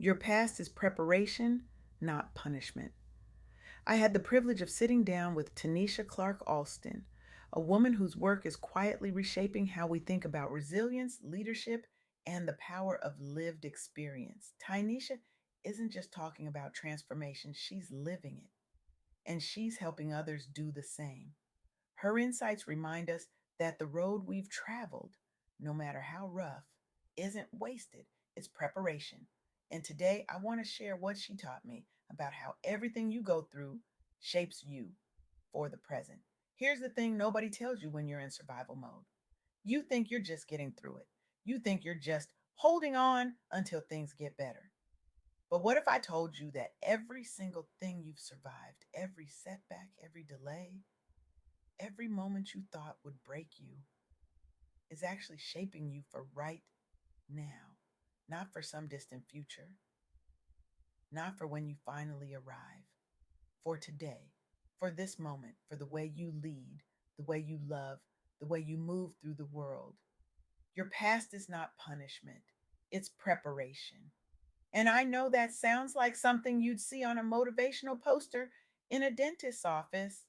Your past is preparation, not punishment. I had the privilege of sitting down with Tanisha Clark Alston, a woman whose work is quietly reshaping how we think about resilience, leadership, and the power of lived experience. Tynisha isn't just talking about transformation, she's living it, and she's helping others do the same. Her insights remind us that the road we've traveled, no matter how rough, isn't wasted, it's preparation. And today I want to share what she taught me about how everything you go through shapes you for the present. Here's the thing nobody tells you when you're in survival mode. You think you're just getting through it. You think you're just holding on until things get better. But what if I told you that every single thing you've survived, every setback, every delay, every moment you thought would break you is actually shaping you for right now, not for some distant future, not for when you finally arrive, for today, for this moment, for the way you lead, the way you love, the way you move through the world. Your past is not punishment, it's preparation. And I know that sounds like something you'd see on a motivational poster in a dentist's office.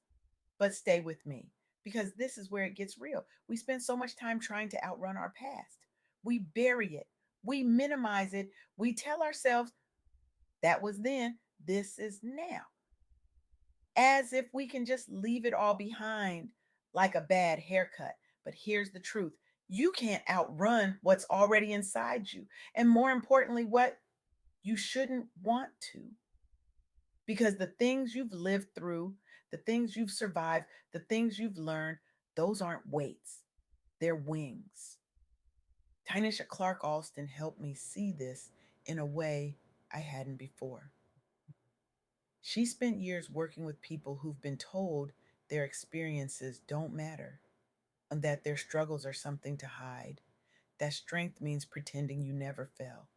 But stay with me because this is where it gets real. We spend so much time trying to outrun our past. We bury it, we minimize it, we tell ourselves that was then, this is now, as if we can just leave it all behind like a bad haircut. But here's the truth, you can't outrun what's already inside you. And more importantly, what you shouldn't want to. Because the things you've lived through, the things you've survived, the things you've learned, those aren't weights, they're wings. Tynisha Clark Alston helped me see this in a way I hadn't before. She spent years working with people who've been told their experiences don't matter and that their struggles are something to hide, that strength means pretending you never fell.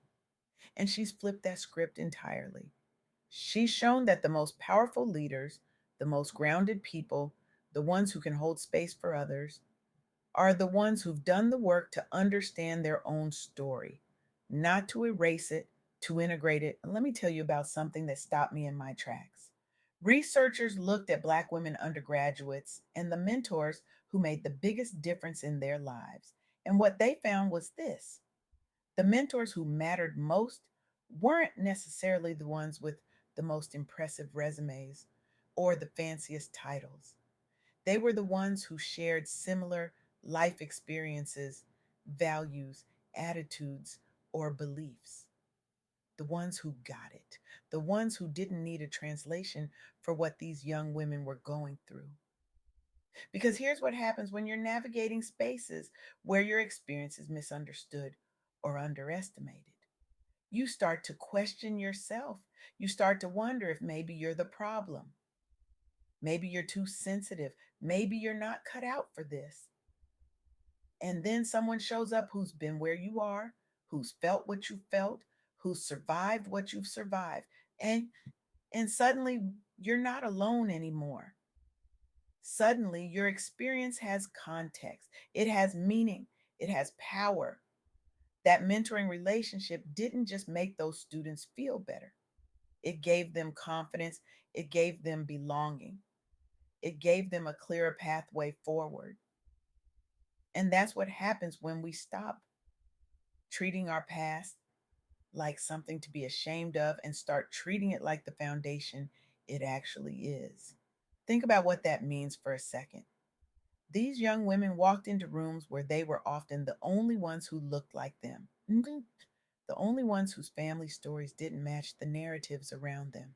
And she's flipped that script entirely. She's shown that the most powerful leaders, the most grounded people, the ones who can hold space for others, are the ones who've done the work to understand their own story, not to erase it, to integrate it. And let me tell you about something that stopped me in my tracks. Researchers looked at Black women undergraduates and the mentors who made the biggest difference in their lives. And what they found was this: the mentors who mattered most weren't necessarily the ones with the most impressive resumes or the fanciest titles. They were the ones who shared similar life experiences, values, attitudes, or beliefs. The ones who got it, the ones who didn't need a translation for what these young women were going through. Because here's what happens when you're navigating spaces where your experience is misunderstood or underestimated. You start to question yourself. You start to wonder if maybe you're the problem. Maybe you're too sensitive. Maybe you're not cut out for this. And then someone shows up who's been where you are, who's felt what you felt, who's survived what you've survived. And and suddenly you're not alone anymore. Suddenly your experience has context. It has meaning. It has power. That mentoring relationship didn't just make those students feel better. It gave them confidence. It gave them belonging. It gave them a clearer pathway forward. And that's what happens when we stop treating our past like something to be ashamed of and start treating it like the foundation it actually is. Think about what that means for a second. These young women walked into rooms where they were often the only ones who looked like them, the only ones whose family stories didn't match the narratives around them,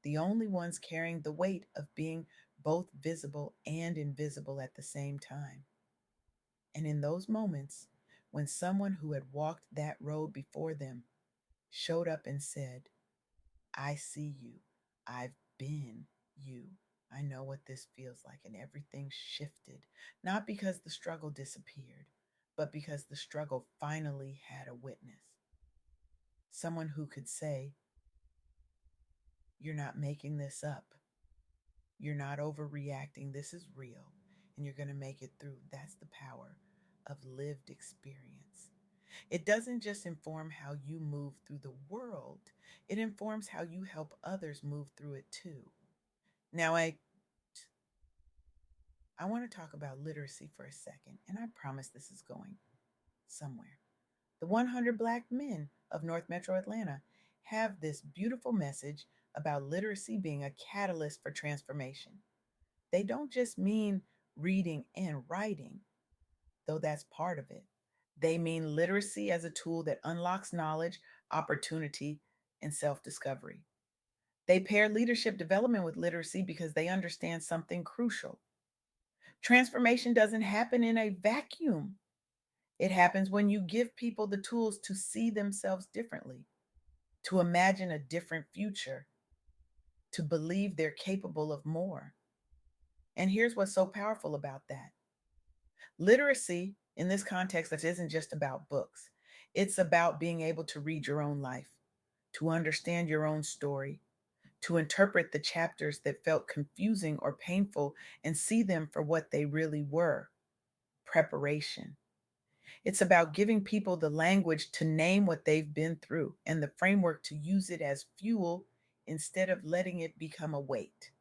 the only ones carrying the weight of being both visible and invisible at the same time. And in those moments, when someone who had walked that road before them showed up and said, I see you, I've been you, I know what this feels like, and everything shifted, not because the struggle disappeared, but because the struggle finally had a witness. Someone who could say, you're not making this up. You're not overreacting. This is real, and you're going to make it through. That's the power of lived experience. It doesn't just inform how you move through the world, it informs how you help others move through it too. Now, I want to talk about literacy for a second, and I promise this is going somewhere. The 100 Black Men of North Metro Atlanta have this beautiful message about literacy being a catalyst for transformation. They don't just mean reading and writing, though that's part of it. They mean literacy as a tool that unlocks knowledge, opportunity, and self discovery. They pair leadership development with literacy because they understand something crucial. Transformation doesn't happen in a vacuum. It happens when you give people the tools to see themselves differently, to imagine a different future, to believe they're capable of more. And here's what's so powerful about that: literacy in this context that isn't just about books, it's about being able to read your own life, to understand your own story, to interpret the chapters that felt confusing or painful and see them for what they really were: preparation. It's about giving people the language to name what they've been through and the framework to use it as fuel instead of letting it become a weight.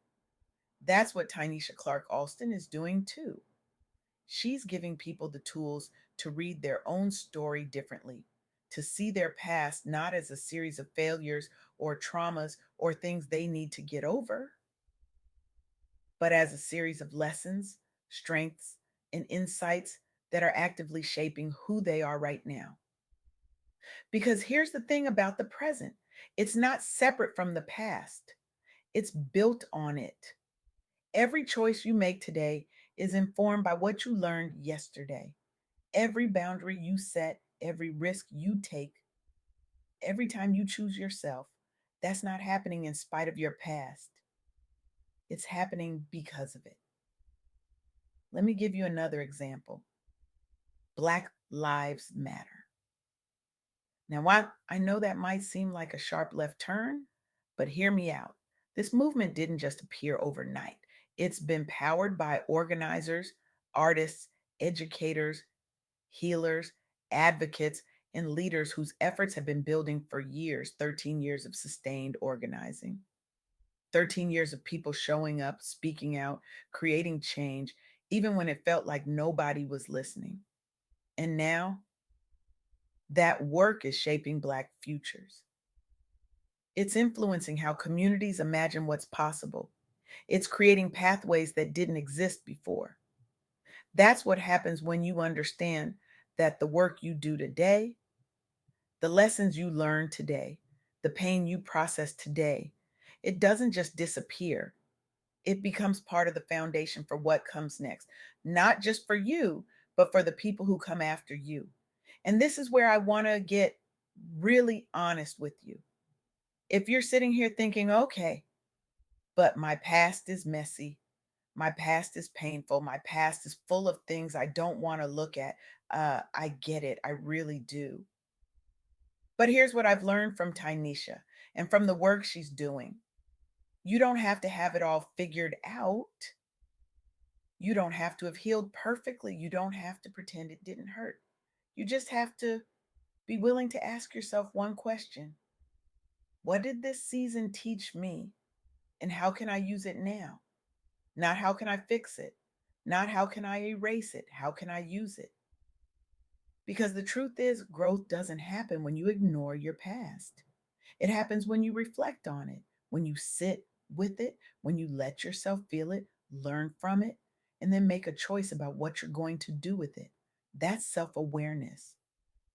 That's what Tynisha Clark Alston is doing too. She's giving people the tools to read their own story differently, to see their past not as a series of failures or traumas or things they need to get over, but as a series of lessons, strengths, and insights that are actively shaping who they are right now. Because here's the thing about the present: it's not separate from the past, it's built on it. Every choice you make today is informed by what you learned yesterday. Every boundary you set, every risk you take, every time you choose yourself, that's not happening in spite of your past. It's happening because of it. Let me give you another example. Black Lives Matter. Now, I know that might seem like a sharp left turn, but hear me out. This movement didn't just appear overnight. It's been powered by organizers, artists, educators, healers, advocates, and leaders whose efforts have been building for years: 13 years of sustained organizing, 13 years of people showing up, speaking out, creating change, even when it felt like nobody was listening. And now that work is shaping Black futures. It's influencing how communities imagine what's possible. It's creating pathways that didn't exist before. That's what happens when you understand that the work you do today, the lessons you learn today, the pain you process today, it doesn't just disappear. It becomes part of the foundation for what comes next, not just for you, but for the people who come after you. And this is where I want to get really honest with you. If you're sitting here thinking, okay, but my past is messy, my past is painful, my past is full of things I don't want to look at, I get it, I really do. But here's what I've learned from Tynisha and from the work she's doing: you don't have to have it all figured out. You don't have to have healed perfectly. You don't have to pretend it didn't hurt. You just have to be willing to ask yourself one question: what did this season teach me? And how can I use it now? Not how can I fix it? Not how can I erase it? How can I use it? Because the truth is, growth doesn't happen when you ignore your past. It happens when you reflect on it, when you sit with it, when you let yourself feel it, learn from it, and then make a choice about what you're going to do with it. That's self awareness.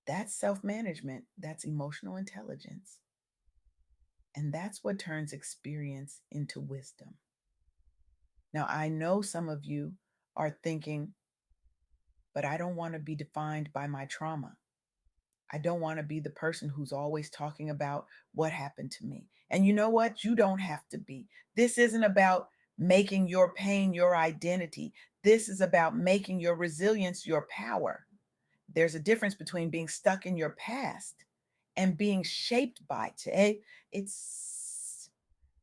That's self management. That's emotional intelligence. And that's what turns experience into wisdom. Now, I know some of you are thinking, but I don't want to be defined by my trauma. I don't want to be the person who's always talking about what happened to me. And you know what? You don't have to be. This isn't about making your pain your identity. This is about making your resilience your power. There's a difference between being stuck in your past and being shaped by today. It's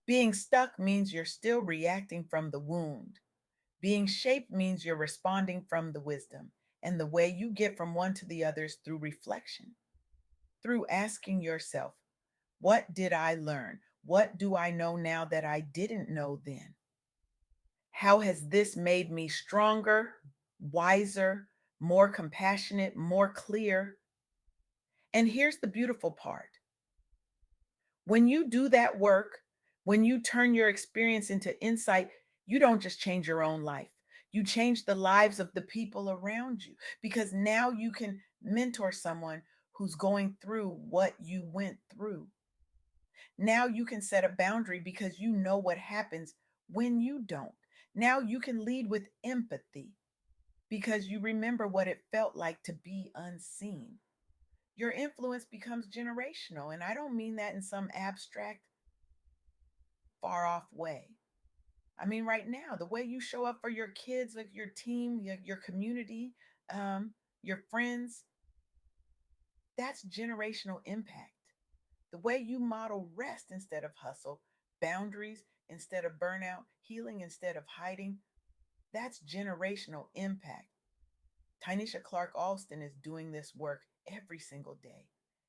being stuck means you're still reacting from the wound. Being shaped means you're responding from the wisdom. And the way you get from one to the other is through reflection, through asking yourself, what did I learn? What do I know now that I didn't know then? How has this made me stronger, wiser, more compassionate, more clear? And here's the beautiful part: when you do that work, when you turn your experience into insight, you don't just change your own life. You change the lives of the people around you, because now you can mentor someone who's going through what you went through. Now you can set a boundary because you know what happens when you don't. Now you can lead with empathy because you remember what it felt like to be unseen. Your influence becomes generational. And I don't mean that in some abstract, far off way. I mean, right now, the way you show up for your kids, like your team, your community, your friends, that's generational impact. The way you model rest instead of hustle, boundaries instead of burnout, healing instead of hiding, that's generational impact. Tynisha Clark Alston is doing this work every single day.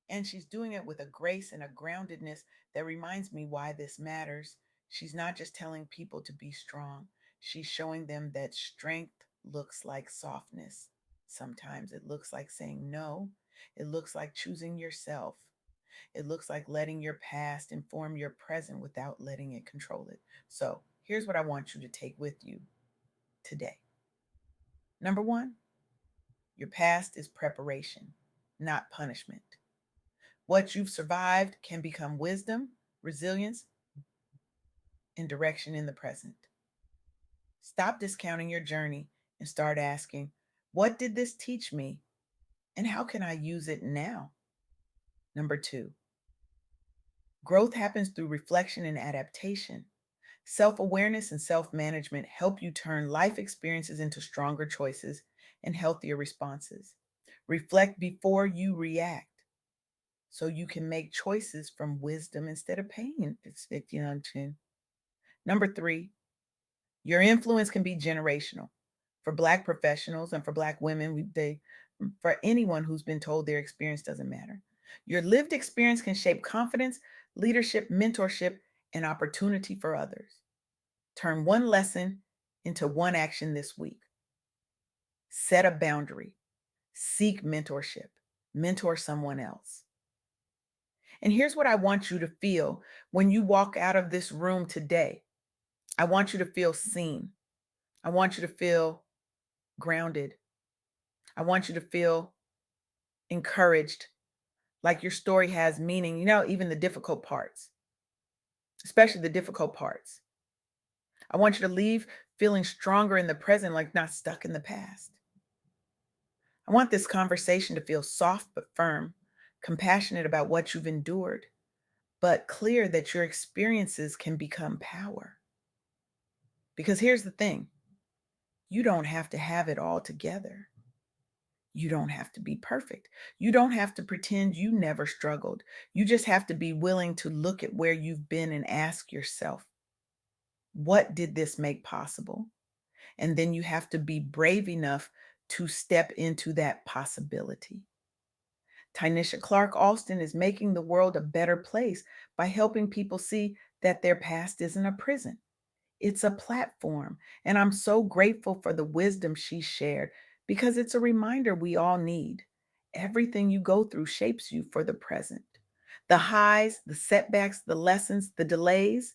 And she's doing it with a grace and a groundedness that reminds me why this matters. She's not just telling people to be strong, she's showing them that strength looks like softness. Sometimes it looks like saying no, it looks like choosing yourself. It looks like letting your past inform your present without letting it control it. So here's what I want you to take with you today. Number one, your past is preparation, not punishment. What you've survived can become wisdom, resilience, and direction in the present. Stop discounting your journey and start asking, what did this teach me? And how can I use it now? Number two, growth happens through reflection and adaptation. Self awareness and self management help you turn life experiences into stronger choices and healthier responses. Reflect before you react so you can make choices from wisdom instead of pain. Number three, your influence can be generational. For Black professionals and for Black women, for anyone who's been told their experience doesn't matter. Your lived experience can shape confidence, leadership, mentorship, and opportunity for others. Turn one lesson into one action this week. Set a boundary. Seek mentorship. Mentor someone else. And here's what I want you to feel when you walk out of this room today. I want you to feel seen. I want you to feel grounded. I want you to feel encouraged, like your story has meaning, even the difficult parts, especially the difficult parts. I want you to leave feeling stronger in the present, like not stuck in the past. I want this conversation to feel soft but firm, compassionate about what you've endured, but clear that your experiences can become power. Because here's the thing, you don't have to have it all together. You don't have to be perfect. You don't have to pretend you never struggled. You just have to be willing to look at where you've been and ask yourself, what did this make possible? And then you have to be brave enough to step into that possibility. Tynisha Clark Alston is making the world a better place by helping people see that their past isn't a prison. It's a platform. And I'm so grateful for the wisdom she shared because it's a reminder we all need. Everything you go through shapes you for the present. The highs, the setbacks, the lessons, the delays,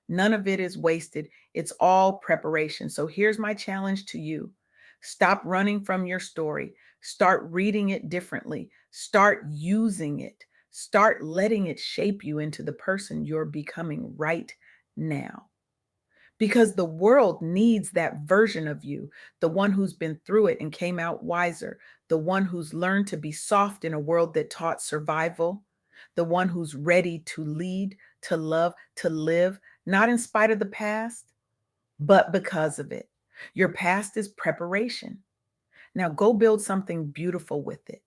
none of it is wasted. It's all preparation. So here's my challenge to you: stop running from your story. Start reading it differently. Start using it. Start letting it shape you into the person you're becoming right now, because the world needs that version of you, the one who's been through it and came out wiser, the one who's learned to be soft in a world that taught survival, the one who's ready to lead, to love, to live, not in spite of the past, but because of it. Your past is preparation. Now go build something beautiful with it.